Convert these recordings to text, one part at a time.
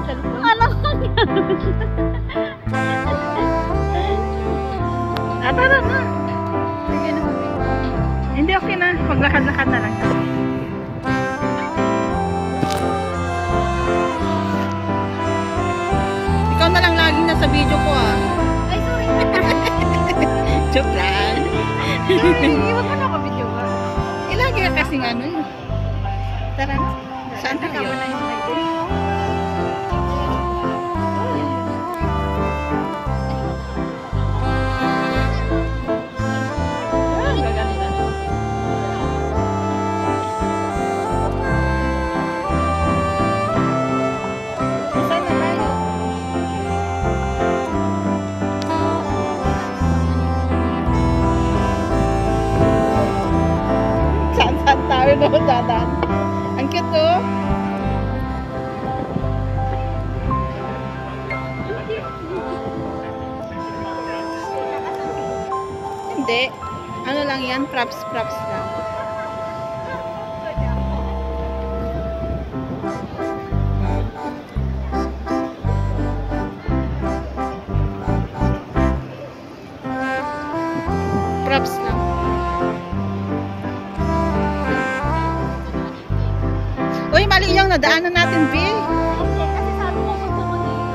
cellphone. Alam ko yan. Tara na. Sige na. Hindi, okay na. Maglakad-lakad na lang. Ikaw na lang laging nasa video ko ah. Ay, sorry. Joke lang. Iwan mo na ako video ba? Ilagi ka kasing ano yun. Tara na. Saan tayo? Tama na yung light. Saan tayo doon dadaan? Ang cute oh. Hindi. Ano lang yan? Props lang. Props lang. Uy, mali yung nadaanan natin, B. Kasi sabi ko gusto ko dito.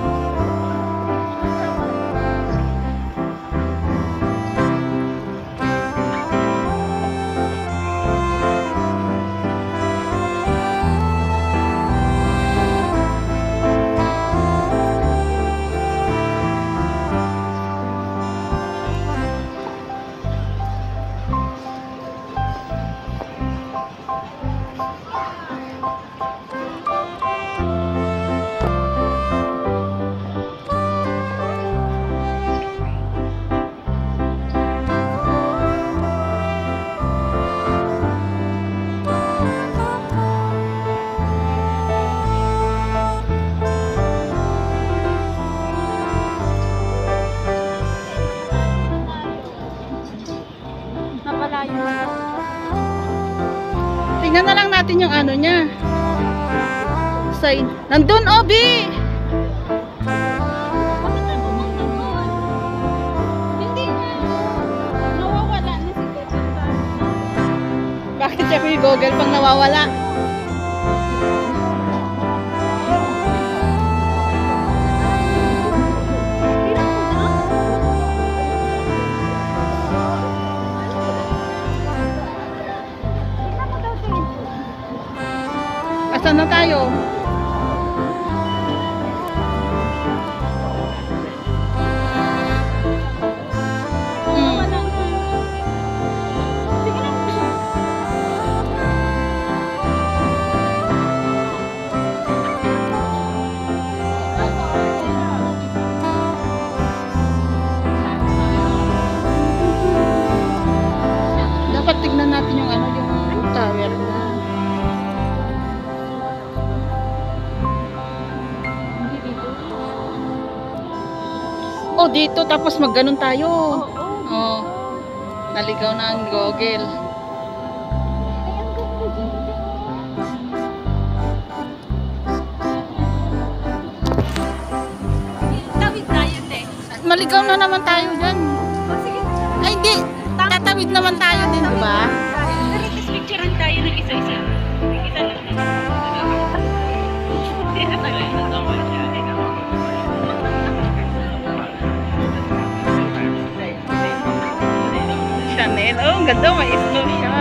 Tingnan na lang natin yung ano niya. Sign. Nandun, Obi! Hindi na. Nawawala na si Google. Bakit siya may Google pang nawawala? Asan na tayo? Dapat tignan natin yung ano, yung tower na. Oh, dito tapos magganon tayo. Oh. Naligaw na ang Google. Tawid tayo, te. Maligaw na naman tayo dyan. O, sige. Ay, hindi. Tatawid naman tayo din, di ba? Pero tapos picturean tayo ng isa-isa. Isa lang. Chanel. Oh, ang ganda. May snow siya.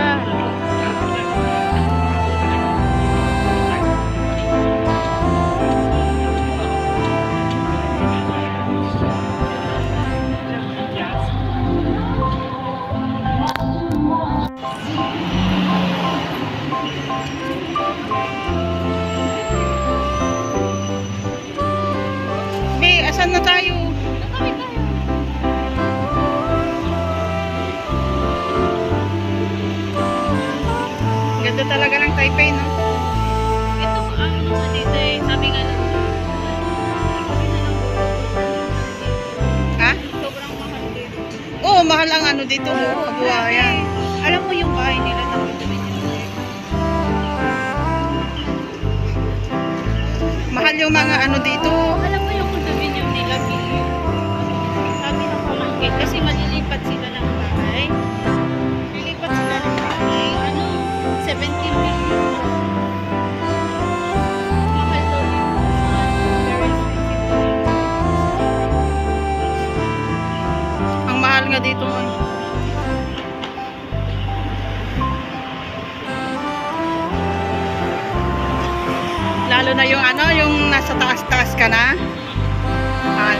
Be, asan na tayo? Tawid tayo. Ganda talaga ng Taipei, no? Ito ang ano dito eh. Sabi nga lang. Ha? Sobrang mahal dito. Oo, mahal ang ano dito. Kabuhayan. Alam mo yung bahay nila na dito. Mahal mahal yung mga ano dito. Alam mo yung condominium nila, Kim? Sabi ng pamangkin, kasi malilipat sila ng bahay. Lilipat sila ng bahay. Ano? 17 million. Mahal daw yun. Very expensive. Ang mahal nga dito. Lalo na yung ano, yung nasa taas-taas ka na. Mahal.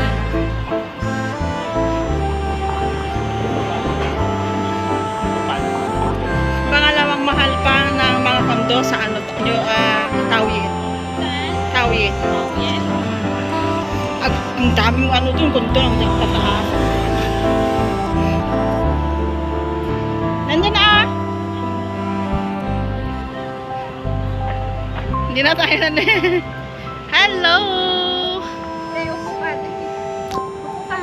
Pangalawang mahal pa ng mga kondo sa ano, Tawid. Saan? Tawid. Oh, yes. Ang daming ano dun, kondo ng tataas. Nandiyan na ah! Hindi na tayo na. Hello! Eh, upo ka. Upo ka.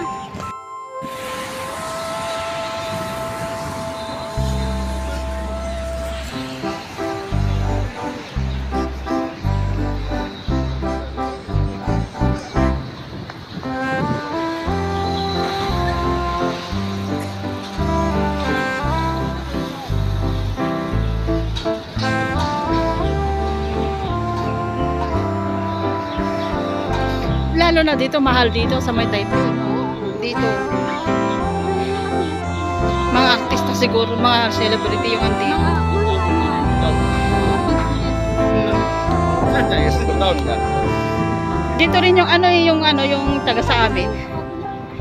Lalo na dito, mahal dito sa may Taytay. Dito. Mga artista siguro, mga celebrity yung andito. Dito rin yung ano, yung taga sa amin.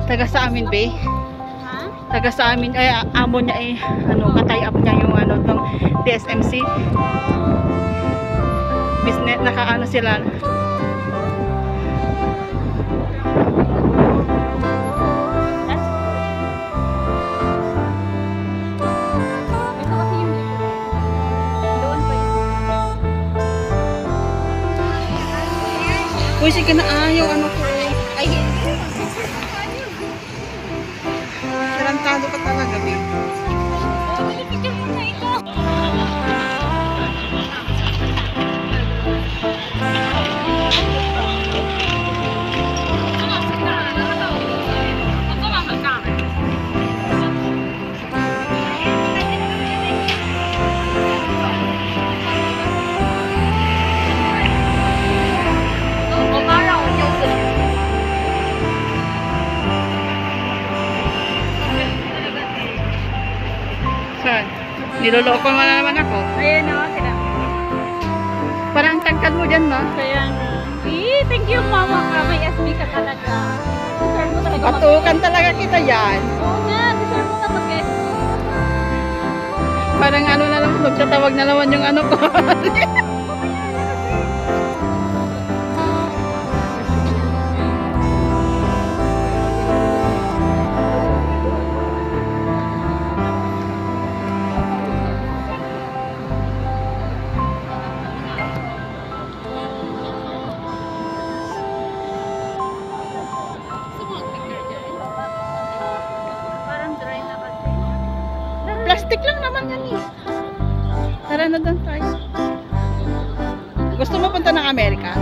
Taga sa amin, be. Ha? Taga sa amin, ay amo niya eh, ano, katay up niya yung ano, tong DSMC. Business, nakaano sila. Ito kasi yung doon pa yun. Uy, sige na yung ano ko. Ay, hindi. Tarantado ka talaga, be. Oh, pinipicture mo na ito. Saan? Niloloko mo na naman ako. Ayan o, sila. Parang tangkad mo dyan, no? Kaya nga. Eh, thank you mama ka. May SB ka talaga. Deserve mo talaga Patukan talaga kita yan. Oo nga, deserve mo na mag-SB. Parang ano na naman, nagtatawag na naman yung ano ko. Parang dry na kasi. Plastic lang naman yan eh. Tara na doon tayo. Gusto mo punta ng Amerika?